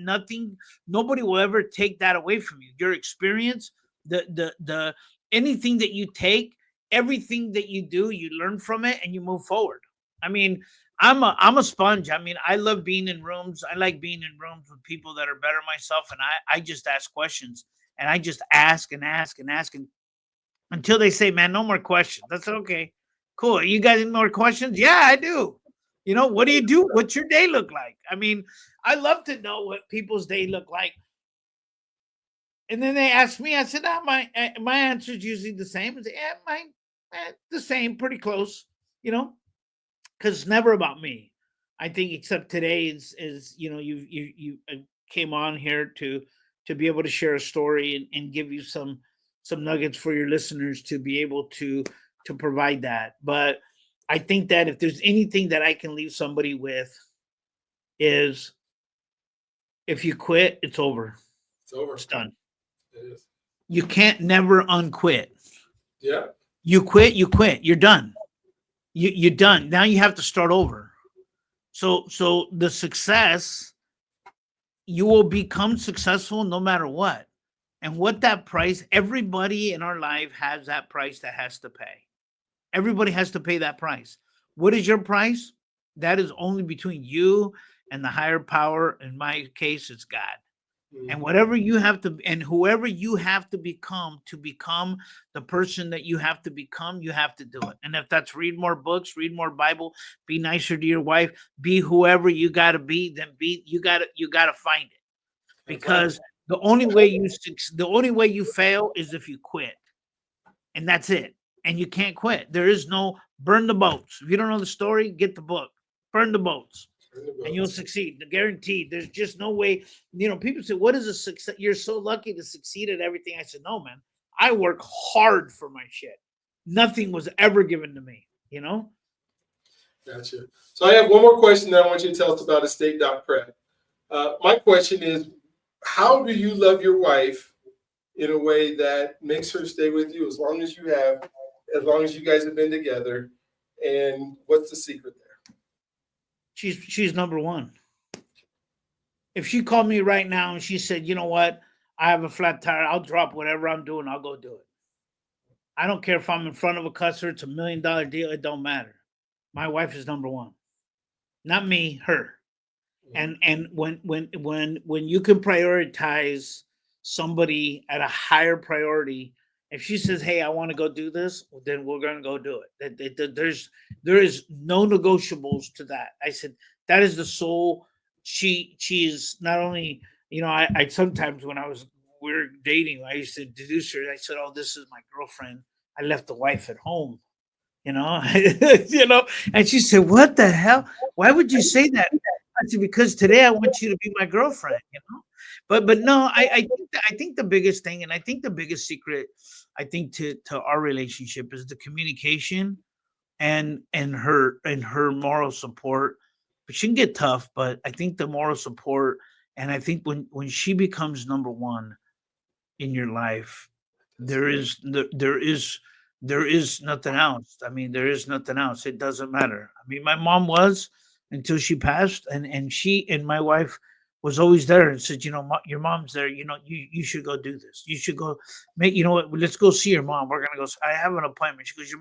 nobody will ever take that away from you. Your experience, the anything that you take, everything that you do, you learn from it and you move forward. I mean, I'm a sponge. I mean, I love being in rooms. I like being in rooms with people that are better myself, and I just ask questions and I just ask and ask and ask and until they say, "Man, no more questions." That's okay. Cool. You got any more questions? Yeah, I do. What do you do? What's your day look like? I mean, I love to know what people's day look like. And then they ask me, I said, my answer is usually the same. I say, yeah, mine, the same, pretty close. You know, because it's never about me. I think except today is you came on here to be able to share a story and give you some nuggets for your listeners to be able to provide that. But I think that if there's anything that I can leave somebody with is if you quit, it's over. It's over. It's done. It is. You can't never unquit. Yeah. You quit, you quit. You're done. You're done. Now you have to start over. So the success, you will become successful no matter what. And what that price, everybody in our life has that price that has to pay. Everybody has to pay that price. What is your price? That is only between you and the higher power. In my case, it's God. And Mhm. whatever you have to, and whoever you have to become the person that you have to become, you have to do it. And if that's read more books, read more Bible, be nicer to your wife, be whoever you got to be, then you got to find it. That's right. Because the only way you fail is if you quit, and that's it. And you can't quit. There is no burn the boats. If you don't know the story, get the book. Burn the boats Turn the and you'll boats. succeed. Guaranteed. There's just no way. People say, "What is a success?" You're so lucky to succeed at everything. I said, "No, man. I work hard for my shit. Nothing was ever given to me." Gotcha. So I have one more question that I want you to tell us about estate.prep. My question is, how do you love your wife in a way that makes her stay with you as long as you have, as long as you guys have been together? And what's the secret there? She's number one. If she called me right now and she said, "You know what? I have a flat tire. I'll drop whatever I'm doing. I'll go do it. I don't care if I'm in front of a customer. It's $1 million deal. It don't matter. My wife is number one, not me. Her." And when you can prioritize somebody at a higher priority, if she says, "Hey, I want to go do this," well, then we're going to go do it. There is no negotiables to that. I said that is the soul. She is not only, I sometimes when we were dating, I used to introduce her. I said, "Oh, this is my girlfriend. I left the wife at home." you know, and she said, "What the hell? Why would you say that?" I said, "Because today I want you to be my girlfriend." But no, I think the biggest thing, and I think the biggest secret, I think to our relationship is the communication and her moral support. But she can get tough, but I think the moral support, and I think when she becomes number one in your life, That's there right. is there is nothing else. I mean, there is nothing else. It doesn't matter. I mean, my mom was until she passed, and she and my wife was always there and said, your mom's there. You should go do this. You should go make. You know what? Let's go see your mom. We're gonna go. I have an appointment. She goes,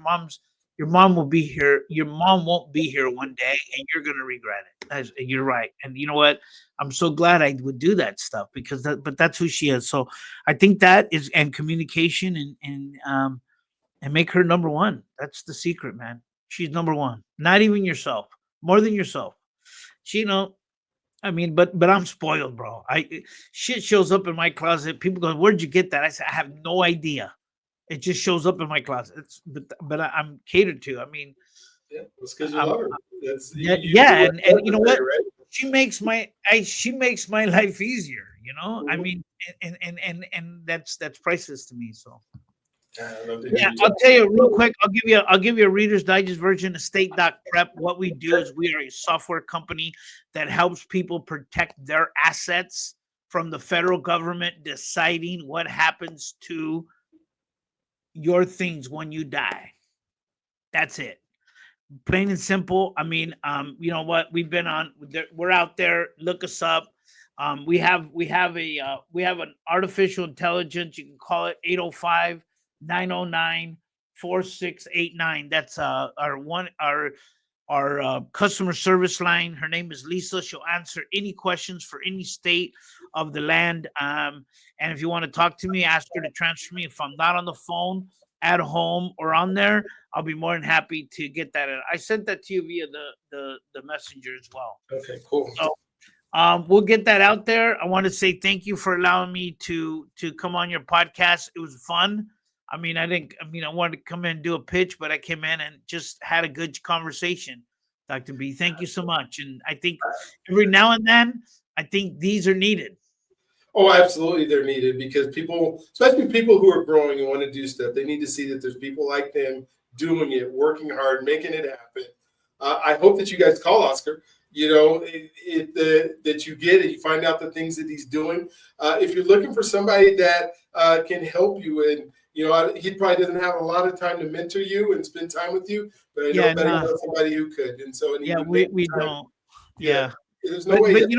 your mom will be here. Your mom won't be here one day, and you're gonna regret it. You're right. And you know what? I'm so glad I would do that stuff because but that's who she is. So I think that is, and communication and make her number one. That's the secret, man. She's number one. Not even yourself. More than yourself. She, I mean, but I'm spoiled, bro. Shit shows up in my closet. People go, "Where'd you get that?" I said, "I have no idea. It just shows up in my closet." But I'm catered to. I mean, Yeah, that's because you love her. That's yeah, and you know what? right? She makes my life easier. I Mhm. mean, and that's priceless to me. So. Yeah, I love to hear Yeah, you I'll talk. tell you real quick. I'll give you a Reader's Digest version of State Doc Prep. What we do is we are a software company that helps people protect their assets from the federal government deciding what happens to your things when you die. That's it. Plain and simple. I mean, you know what? We're out there. Look us up. We have an artificial intelligence. You can call it 805-909-4689. That's our customer service line. Her name is Lisa. She'll answer any questions for any state of the land. And if you want to talk to me, ask her to transfer me. If I'm not on the phone, at home, or on there, I'll be more than happy to get that in. I sent that to you via the messenger as well. Okay, cool. So we'll get that out there. I want to say thank you for allowing me to come on your podcast. It was fun. I mean, I wanted to come in and do a pitch, but I came in and just had a good conversation. Dr. B, thank you so much. And I think every now and then, I think these are needed. Oh, absolutely, they're needed because people, especially people who are growing and want to do stuff, they need to see that there's people like them doing it, working hard, making it happen. I hope that you guys call Oscar. That you get it, you find out the things that he's doing. If you're looking for somebody that can help you, and he probably doesn't have a lot of time to mentor you and spend time with you, but I know that he knows somebody who could, and so Yeah, we don't. Yeah. There's no way. But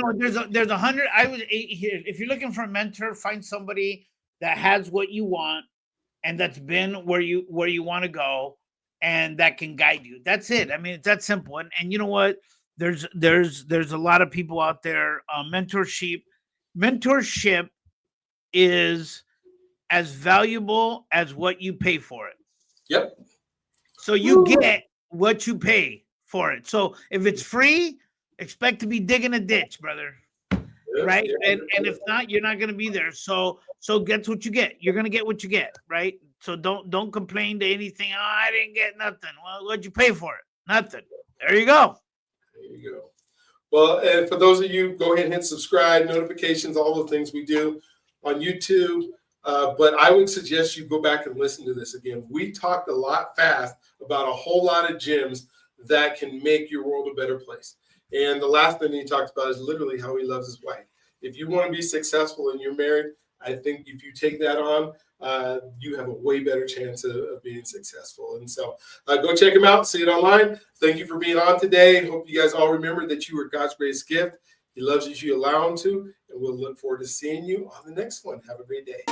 there's 100. If you're looking for a mentor, find somebody that has what you want and that's been where you want to go and that can guide you. That's it. I mean, it's that simple. And you know what? There's a lot of people out there. Mentorship is as valuable as what you pay for it. Yep. So you get what you pay for it. So if it's free, expect to be digging a ditch, brother. Right? And if not, you're not going to be there. So get what you get. You're going to get what you get, right? So don't complain to anything. Oh, I didn't get nothing. Well, what'd you pay for it? Nothing. There you go. There you go. Well, and for those of you, go ahead and hit subscribe, notifications, all the things we do on YouTube. But I would suggest you go back and listen to this again. We talked a lot fast about a whole lot of gems that can make your world a better place. And the last thing he talked about is literally how he loves his wife. If you want to be successful and you're married, I think if you take that on, you have a way better chance of being successful. And so go check him out, see it online. Thank you for being on today. Hope you guys all remember that you are God's greatest gift. He loves you if you allow him to, and we'll look forward to seeing you on the next one. Have a great day.